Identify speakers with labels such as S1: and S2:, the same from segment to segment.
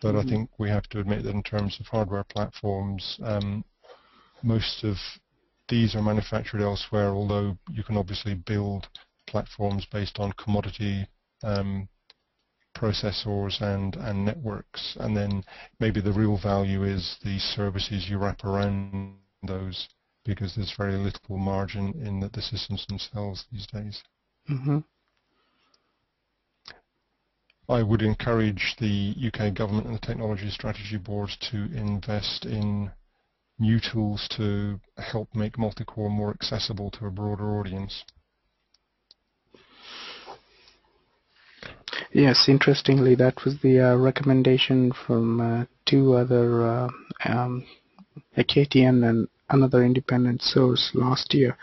S1: But I think we have to admit that in terms of hardware platforms, most of these are manufactured elsewhere, although you can obviously build platforms based on commodity processors and networks, and then maybe the real value is the services you wrap around those, because there's very little margin in the systems themselves these days. I would encourage the UK government and the technology strategy boards to invest in new tools to help make multicore more accessible to a broader audience.
S2: Yes, interestingly, that was the recommendation from two other KTN and another independent source last year.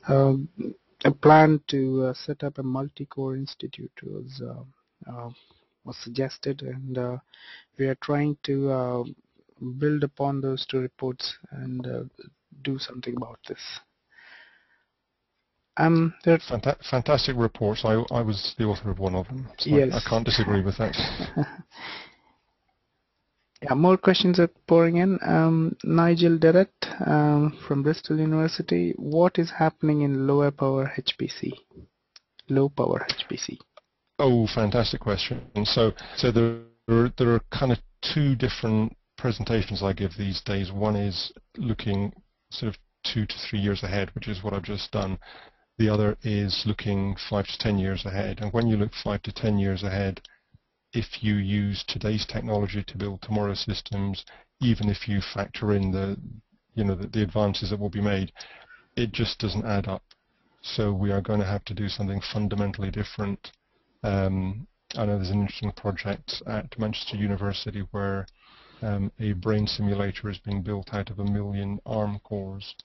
S2: A plan to set up a multi-core institute was suggested, and we are trying to build upon those two reports and do something about this.
S1: Fantastic reports. I was the author of one of them, so
S2: yes.
S1: I can't disagree with that.
S2: Yeah, more questions are pouring in. Nigel Derrett from Bristol University. What is happening in lower power HPC? Low power HPC.
S1: Oh, fantastic question. So there are kind of two different presentations I give these days. One is looking sort of 2 to 3 years ahead, which is what I've just done. The other is looking 5 to 10 years ahead. And when you look 5 to 10 years ahead, if you use today's technology to build tomorrow's systems, even if you factor in the advances that will be made, it just doesn't add up. So we are going to have to do something fundamentally different. I know there's an interesting project at Manchester University where a brain simulator is being built out of 1 million ARM cores.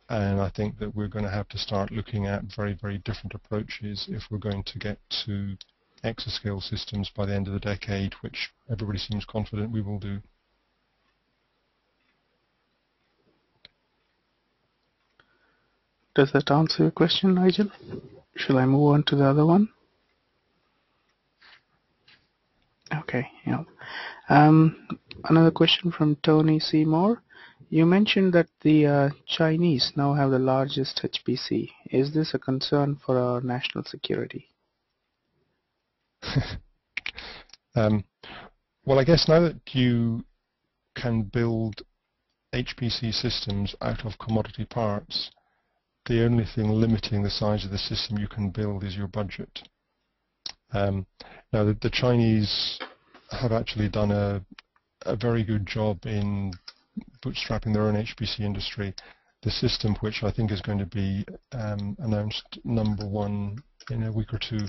S1: And I think that we're going to have to start looking at very, very different approaches if we're going to get to exascale systems by the end of the decade, which everybody seems confident we will do.
S2: Does that answer your question, Nigel? Shall I move on to the other one? Okay, yeah. Another question from Tony Seymour. You mentioned that the Chinese now have the largest HPC. Is this a concern for our national security?
S1: Well, I guess now that you can build HPC systems out of commodity parts, the only thing limiting the size of the system you can build is your budget. Now, the Chinese have actually done a very good job in bootstrapping their own HPC industry. The system, which I think is going to be announced #1 in a week or two,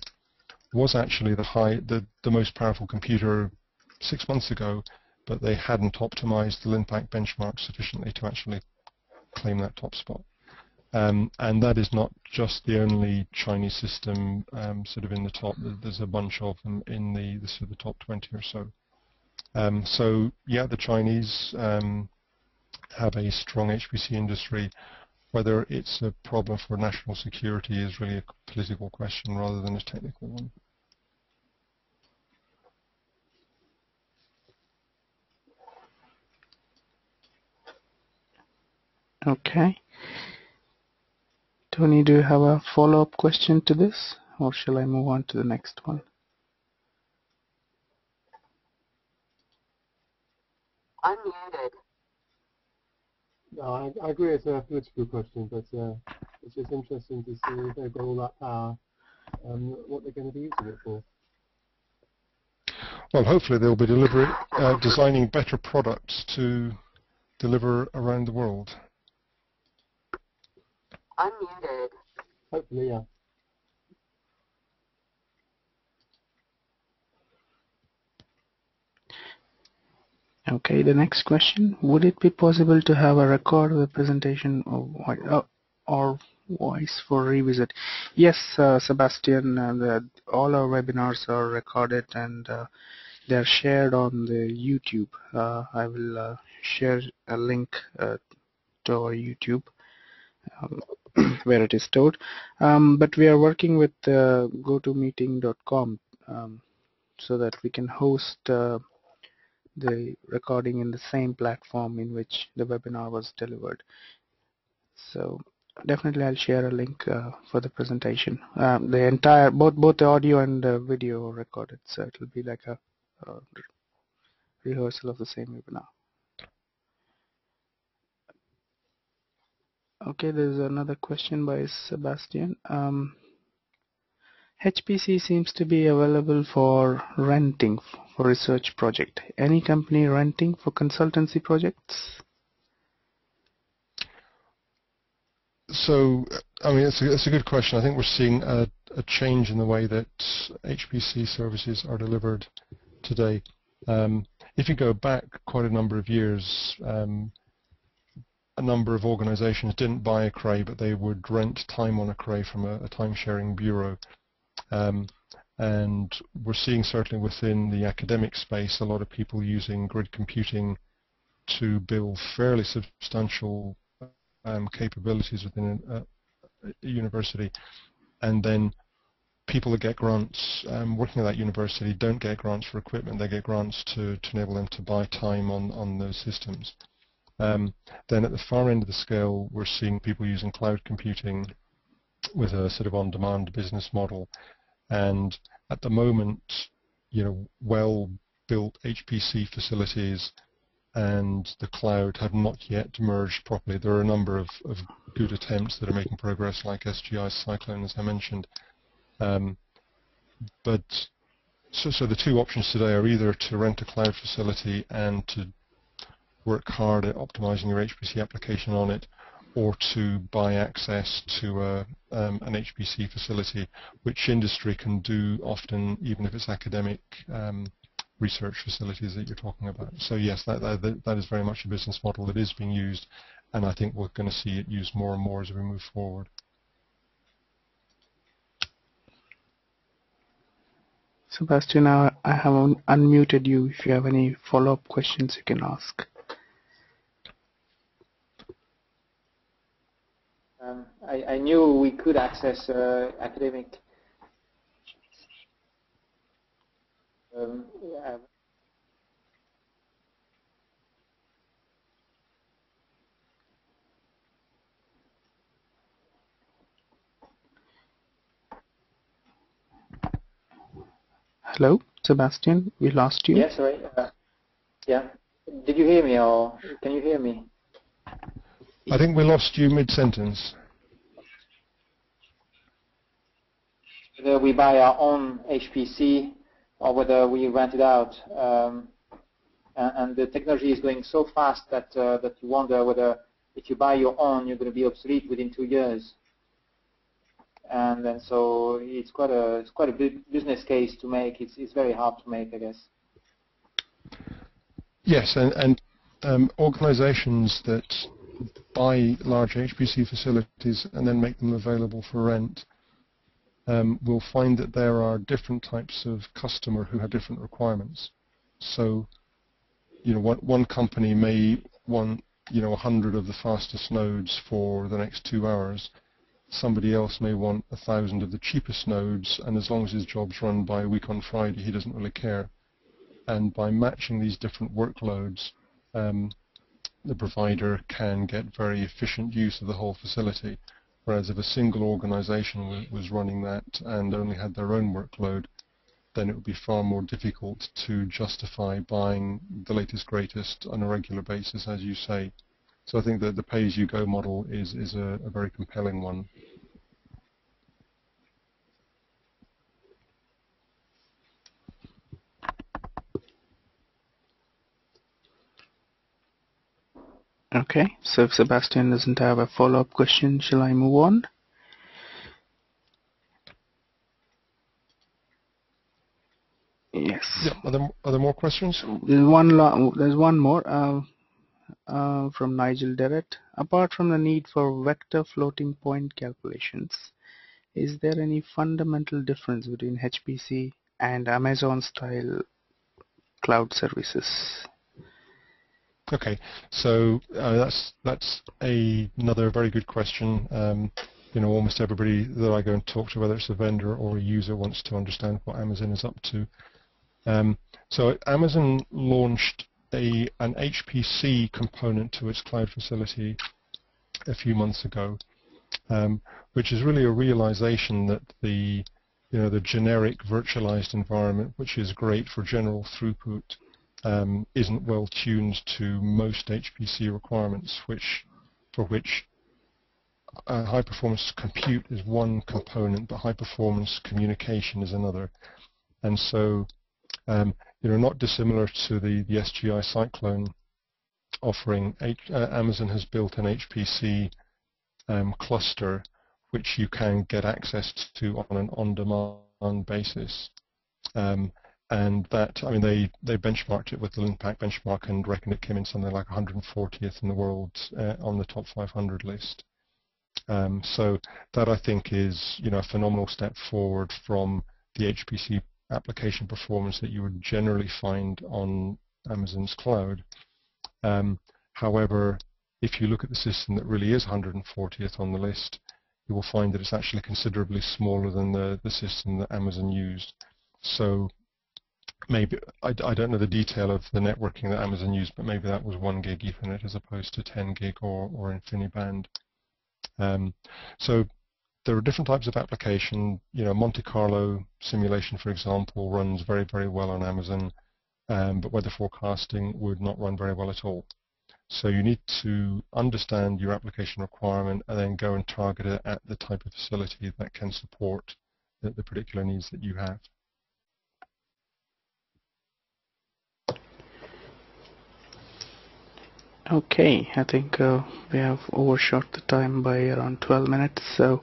S1: was actually the most powerful computer 6 months ago, but they hadn't optimized the Linpack benchmark sufficiently to actually claim that top spot. And that is not just the only Chinese system sort of in the top. There's a bunch of them in the sort of the top 20 or so. So yeah, the Chinese have a strong HPC industry. Whether it's a problem for national security is really a political question rather than a technical one.
S2: Okay. Tony, do you have a follow-up question to this, or shall I move on to the next one?
S3: Unmuted.
S4: No, I agree it's a political question, but it's just interesting to see if they've got all that power, what they're going to be using it for.
S1: Well, hopefully they'll be designing better products to deliver around the world.
S3: Unmuted.
S4: Hopefully, yeah.
S2: Okay, the next question. Would it be possible to have a record of the presentation or voice for revisit? Yes, Sebastian, all our webinars are recorded and they're shared on the YouTube. I will share a link to our YouTube where it is stored. But we are working with gotomeeting.com so that we can host the recording in the same platform in which the webinar was delivered. So definitely I'll share a link for the presentation. The entire, both the audio and the video are recorded, so it will be like a rehearsal of the same webinar. Okay, there's another question by Sebastian. HPC seems to be available for renting for research project. Any company renting for consultancy projects?
S1: So, I mean, it's a good question. I think we're seeing a change in the way that HPC services are delivered today. If you go back quite a number of years, a number of organizations didn't buy a cray, but they would rent time on a cray from a time-sharing bureau. And we're seeing, certainly within the academic space, a lot of people using grid computing to build fairly substantial capabilities within a university, and then people that get grants working at that university don't get grants for equipment, they get grants to enable them to buy time on those systems. Then at the far end of the scale, we're seeing people using cloud computing with a sort of on-demand business model. And at the moment, you know, well-built HPC facilities and the cloud have not yet merged properly. There are a number of good attempts that are making progress, like SGI's Cyclone, as I mentioned. But so the two options today are either to rent a cloud facility and to work hard at optimizing your HPC application on it, or to buy access to an HPC facility, which industry can do often, even if it's academic research facilities that you're talking about. So yes, that is very much a business model that is being used, and I think we're going to see it used more and more as we move forward.
S2: Sebastian, I have unmuted you. If you have any follow-up questions, you can ask.
S5: I knew we could access academic
S2: Hello, Sebastian, we lost you.
S5: Yes, sorry. Yeah. Did you hear me, or can you hear me?
S1: I think we lost you mid-sentence.
S5: Whether we buy our own HPC or whether we rent it out, and the technology is going so fast that that you wonder whether if you buy your own, you're going to be obsolete within 2 years. And then so it's quite a big business case to make. It's very hard to make, I guess.
S1: Yes, and organizations that buy large HPC facilities and then make them available for rent will find that there are different types of customer who have different requirements. So, you know, one company may want, you know, 100 of the fastest nodes for the next 2 hours. Somebody else may want 1,000 of the cheapest nodes, and as long as his job's run by a week on Friday, he doesn't really care. And by matching these different workloads, the provider can get very efficient use of the whole facility. Whereas if a single organization was running that and only had their own workload, then it would be far more difficult to justify buying the latest, greatest on a regular basis, as you say. So I think that the pay-as-you-go model is a very compelling one.
S2: Okay, so if Sebastian doesn't have a follow-up question, shall I move on? Yes.
S1: Yeah. Are there more questions?
S2: There's one more from Nigel Derrett. Apart from the need for vector floating point calculations, is there any fundamental difference between HPC and Amazon-style cloud services?
S1: Okay, so that's another very good question. You know, almost everybody that I go and talk to, whether it's a vendor or a user, wants to understand what Amazon is up to. So Amazon launched an HPC component to its cloud facility a few months ago, which is really a realization that the generic virtualized environment, which is great for general throughput, isn't well tuned to most HPC requirements, for which high performance compute is one component, but high performance communication is another. And so, not dissimilar to the SGI Cyclone offering, Amazon has built an HPC cluster which you can get access to on an on-demand basis. And that, I mean, they benchmarked it with the Linpack benchmark and reckoned it came in something like 140th in the world on the top 500 list. So that, I think, is a phenomenal step forward from the HPC application performance that you would generally find on Amazon's cloud. However, if you look at the system that really is 140th on the list, you will find that it's actually considerably smaller than the system that Amazon used. So maybe, I don't know the detail of the networking that Amazon used, but maybe that was 1 gig Ethernet as opposed to 10 gig or InfiniBand. So there are different types of application. Monte Carlo simulation, for example, runs very, very well on Amazon, but weather forecasting would not run very well at all. So you need to understand your application requirement and then go and target it at the type of facility that can support the particular needs that you have.
S2: Okay, I think we have overshot the time by around 12 minutes. So,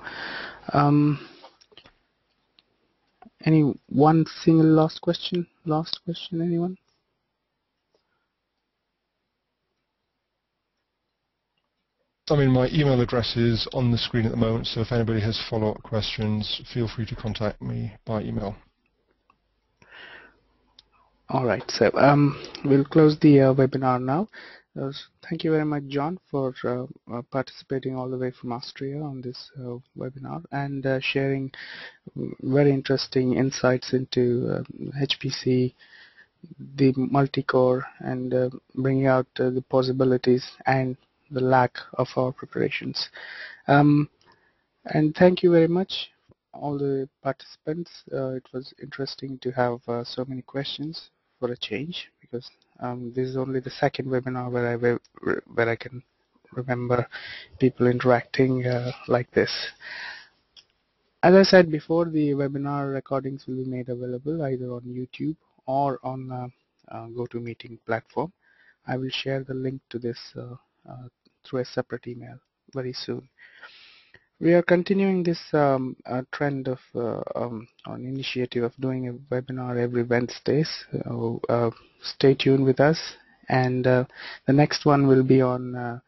S2: any one single last question? Last question, anyone?
S1: I mean, my email address is on the screen at the moment, so if anybody has follow-up questions, feel free to contact me by email.
S2: All right, so we'll close the webinar now. Thank you very much, John, for participating all the way from Austria on this webinar and sharing very interesting insights into HPC, the multi-core, and bringing out the possibilities and the lack of our preparations. And thank you very much, all the participants. It was interesting to have so many questions for a change, because this is only the second webinar where I can remember people interacting like this. As I said before, the webinar recordings will be made available either on YouTube or on GoToMeeting platform. I will share the link to this through a separate email very soon. We are continuing this trend of an initiative of doing a webinar every Wednesdays. Stay tuned with us, and the next one will be on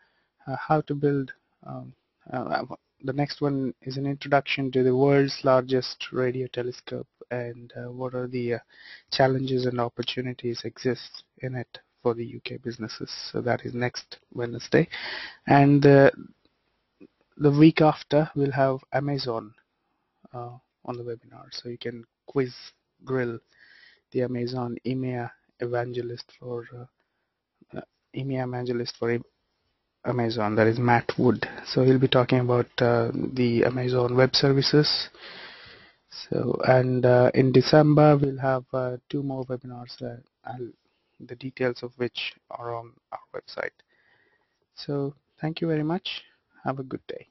S2: how to build. The next one is an introduction to the world's largest radio telescope and what are the challenges and opportunities exist in it for the UK businesses. So that is next Wednesday, and the week after we'll have Amazon on the webinar, so you can grill the Amazon EMEA evangelist for Amazon, that is Matt Wood. So he'll be talking about the Amazon Web Services. So, and in December we'll have 2 more webinars, the details of which are on our website. So thank you very much. Have a good day.